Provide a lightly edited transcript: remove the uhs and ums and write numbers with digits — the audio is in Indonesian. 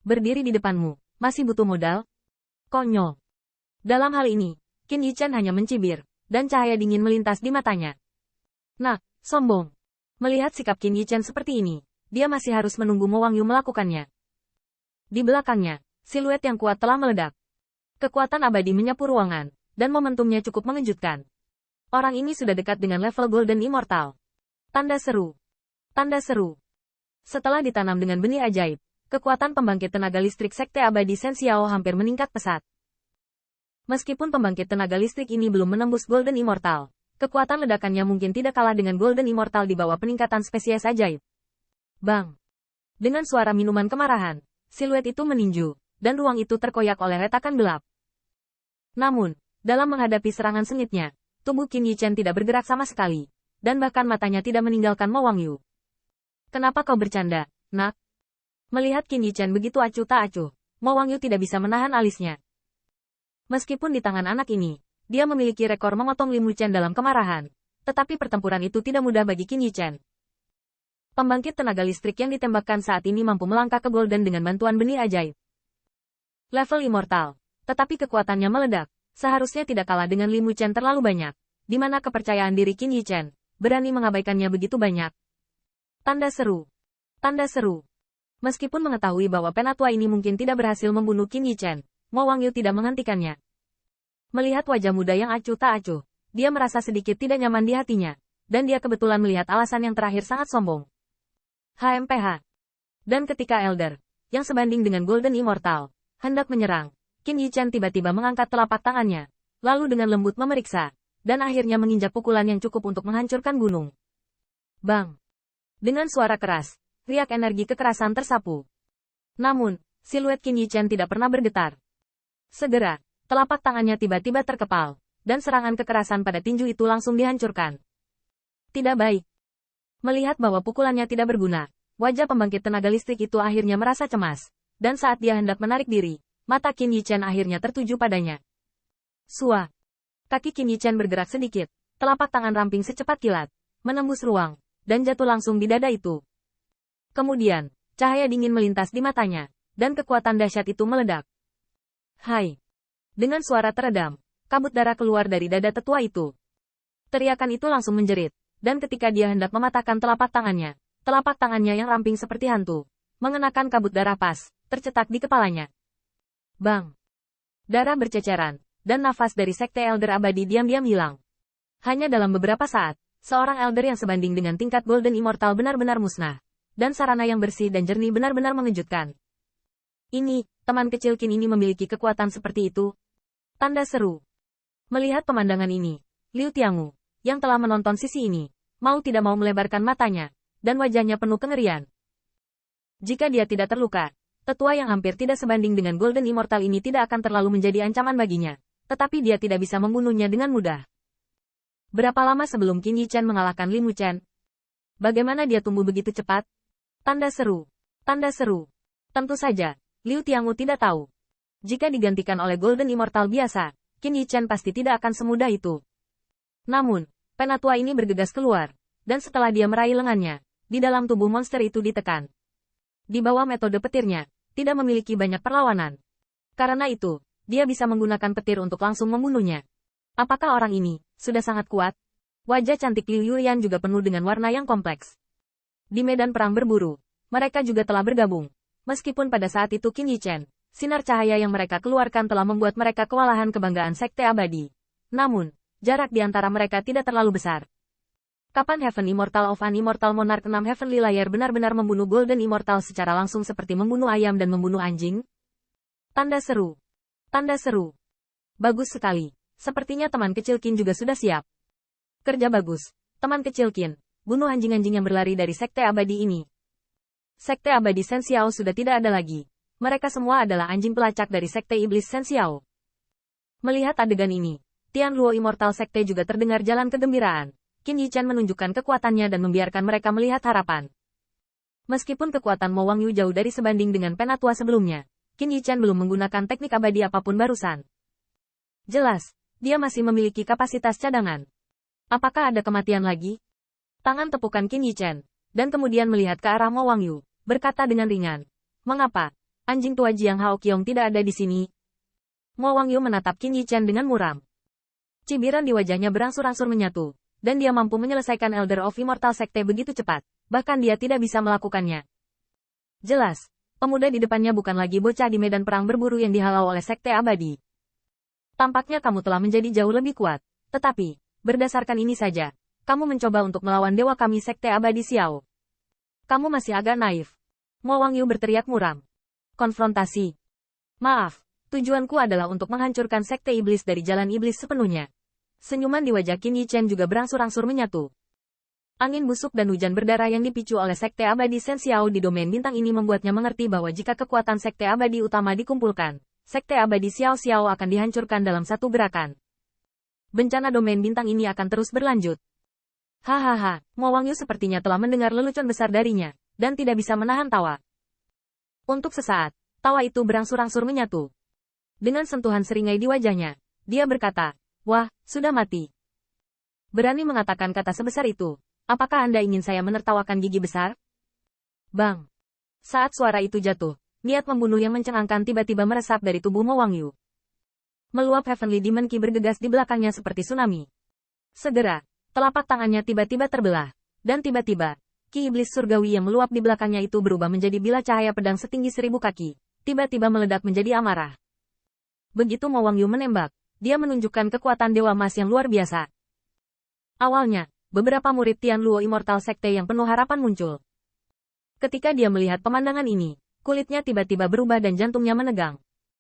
Berdiri di depanmu, masih butuh modal? Konyol. Dalam hal ini, Qin Yichen hanya mencibir, dan cahaya dingin melintas di matanya. Nah, sombong. Melihat sikap Qin Yichen seperti ini, dia masih harus menunggu Mo Wangyu melakukannya. Di belakangnya, siluet yang kuat telah meledak. Kekuatan abadi menyapu ruangan, dan momentumnya cukup mengejutkan. Orang ini sudah dekat dengan level Golden Immortal. Tanda seru. Tanda seru. Setelah ditanam dengan benih ajaib, kekuatan pembangkit tenaga listrik Sekte Abadi Sensiao hampir meningkat pesat. Meskipun pembangkit tenaga listrik ini belum menembus Golden Immortal, kekuatan ledakannya mungkin tidak kalah dengan Golden Immortal di bawah peningkatan spesies ajaib. Bang! Dengan suara minuman kemarahan, siluet itu meninju, dan ruang itu terkoyak oleh retakan gelap. Namun, dalam menghadapi serangan sengitnya, tubuh Qin Yichen tidak bergerak sama sekali, dan bahkan matanya tidak meninggalkan Mo Wangyu. Kenapa kau bercanda, nak? Melihat Qin Yichen begitu acuh tak acuh, Mo Wangyu tidak bisa menahan alisnya. Meskipun di tangan anak ini, dia memiliki rekor memotong Lim Wuchen dalam kemarahan, tetapi pertempuran itu tidak mudah bagi Qin Yichen. Pembangkit tenaga listrik yang ditembakkan saat ini mampu melangkah ke Golden dengan bantuan benih ajaib. Level Immortal, tetapi kekuatannya meledak, seharusnya tidak kalah dengan Lim Wuchen terlalu banyak, di mana kepercayaan diri Qin Yichen berani mengabaikannya begitu banyak. Tanda seru. Tanda seru. Meskipun mengetahui bahwa penatua ini mungkin tidak berhasil membunuh Qin Yichen, Mo Wangyu tidak menghentikannya. Melihat wajah muda yang acuh tak acuh, dia merasa sedikit tidak nyaman di hatinya, dan dia kebetulan melihat alasan yang terakhir sangat sombong. HMPH. Dan ketika Elder, yang sebanding dengan Golden Immortal, hendak menyerang, Qin Yichen tiba-tiba mengangkat telapak tangannya, lalu dengan lembut memeriksa, dan akhirnya menginjak pukulan yang cukup untuk menghancurkan gunung. Bang! Dengan suara keras, riak energi kekerasan tersapu. Namun, siluet Qin Yichen tidak pernah bergetar. Segera, telapak tangannya tiba-tiba terkepal, dan serangan kekerasan pada tinju itu langsung dihancurkan. Tidak baik. Melihat bahwa pukulannya tidak berguna, wajah pembangkit tenaga listrik itu akhirnya merasa cemas, dan saat dia hendak menarik diri, mata Qin Yichen akhirnya tertuju padanya. Sua. Kaki Qin Yichen bergerak sedikit, telapak tangan ramping secepat kilat, menembus ruang, dan jatuh langsung di dada itu. Kemudian, cahaya dingin melintas di matanya, dan kekuatan dahsyat itu meledak. Hai! Dengan suara teredam, kabut darah keluar dari dada tetua itu. Teriakan itu langsung menjerit, dan ketika dia hendak mematahkan telapak tangannya yang ramping seperti hantu, mengenakan kabut darah pas, tercetak di kepalanya. Bang! Darah berceceran, dan nafas dari Sekte Elder Abadi diam-diam hilang. Hanya dalam beberapa saat, seorang Elder yang sebanding dengan tingkat Golden Immortal benar-benar musnah, dan sarana yang bersih dan jernih benar-benar mengejutkan. Ini, teman kecil Qin ini memiliki kekuatan seperti itu. Tanda seru. Melihat pemandangan ini, Liu Tiangu, yang telah menonton sisi ini, mau tidak mau melebarkan matanya, dan wajahnya penuh kengerian. Jika dia tidak terluka, tetua yang hampir tidak sebanding dengan Golden Immortal ini tidak akan terlalu menjadi ancaman baginya, tetapi dia tidak bisa membunuhnya dengan mudah. Berapa lama sebelum Qin Yichen mengalahkan Lim Wuchen? Bagaimana dia tumbuh begitu cepat? Tanda seru. Tanda seru. Tentu saja, Liu Tiangu tidak tahu. Jika digantikan oleh Golden Immortal biasa, Qin Yichen pasti tidak akan semudah itu. Namun, penatua ini bergegas keluar, dan setelah dia meraih lengannya, di dalam tubuh monster itu ditekan. Di bawah metode petirnya, tidak memiliki banyak perlawanan. Karena itu, dia bisa menggunakan petir untuk langsung membunuhnya. Apakah orang ini sudah sangat kuat? Wajah cantik Liu Yulian juga penuh dengan warna yang kompleks. Di medan perang berburu, mereka juga telah bergabung. Meskipun pada saat itu Qin Yichen, sinar cahaya yang mereka keluarkan telah membuat mereka kewalahan kebanggaan Sekte Abadi. Namun, jarak di antara mereka tidak terlalu besar. Kapan Heaven Immortal of an Immortal Monarch 6 Heavenly Layer benar-benar membunuh Golden Immortal secara langsung seperti membunuh ayam dan membunuh anjing? Tanda seru. Tanda seru. Bagus sekali. Sepertinya teman kecil Qin juga sudah siap. Kerja bagus, teman kecil Qin. Bunuh anjing-anjing yang berlari dari Sekte Abadi ini. Sekte Abadi Sensiao sudah tidak ada lagi. Mereka semua adalah anjing pelacak dari Sekte Iblis Sensiao. Melihat adegan ini, Tian Luo Immortal Sekte juga terdengar jalan kegembiraan. Qin Yichen menunjukkan kekuatannya dan membiarkan mereka melihat harapan. Meskipun kekuatan Mo Wangyu jauh dari sebanding dengan penatua sebelumnya, Qin Yichen belum menggunakan teknik abadi apapun barusan. Jelas, dia masih memiliki kapasitas cadangan. Apakah ada kematian lagi? Tangan tepukan Qin Yichen, dan kemudian melihat ke arah Mo Wangyu, berkata dengan ringan. Mengapa? Anjing tua Jiang Haoqiong tidak ada di sini. Mo Wangyu menatap Qin Yichen dengan muram. Cibiran di wajahnya berangsur-angsur menyatu, dan dia mampu menyelesaikan Elder of Immortal Sekte begitu cepat, bahkan dia tidak bisa melakukannya. Jelas, pemuda di depannya bukan lagi bocah di medan perang berburu yang dihalau oleh Sekte Abadi. Tampaknya kamu telah menjadi jauh lebih kuat, tetapi, berdasarkan ini saja, kamu mencoba untuk melawan dewa kami Sekte Abadi Xiao. Kamu masih agak naif. Mo Wangyu berteriak muram. Konfrontasi. Maaf, tujuanku adalah untuk menghancurkan Sekte Iblis dari jalan iblis sepenuhnya. Senyuman di wajah Qin Yichen juga berangsur-angsur menyatu. Angin busuk dan hujan berdarah yang dipicu oleh Sekte Abadi Shen Xiao di domain bintang ini membuatnya mengerti bahwa jika kekuatan Sekte Abadi utama dikumpulkan, Sekte Abadi Xiao Xiao akan dihancurkan dalam satu gerakan. Bencana domain bintang ini akan terus berlanjut. Hahaha, Mo Wangyu sepertinya telah mendengar lelucon besar darinya, dan tidak bisa menahan tawa. Untuk sesaat, tawa itu berangsur-angsur menyatu. Dengan sentuhan seringai di wajahnya, dia berkata, "Wah, sudah mati." Berani mengatakan kata sebesar itu, apakah Anda ingin saya menertawakan gigi besar? Bang! Saat suara itu jatuh, niat membunuh yang mencengangkan tiba-tiba meresap dari tubuh Mo Wangyu. Meluap Heavenly Demon Ki bergegas di belakangnya seperti tsunami. Segera, telapak tangannya tiba-tiba terbelah, dan tiba-tiba, Ki Iblis Surgawi yang meluap di belakangnya itu berubah menjadi bilah cahaya pedang setinggi 1000 kaki, tiba-tiba meledak menjadi amarah. Begitu Mo Wangyu menembak, dia menunjukkan kekuatan Dewa Emas yang luar biasa. Awalnya, beberapa murid Tian Luo Immortal Sekte yang penuh harapan muncul. Ketika dia melihat pemandangan ini, kulitnya tiba-tiba berubah dan jantungnya menegang.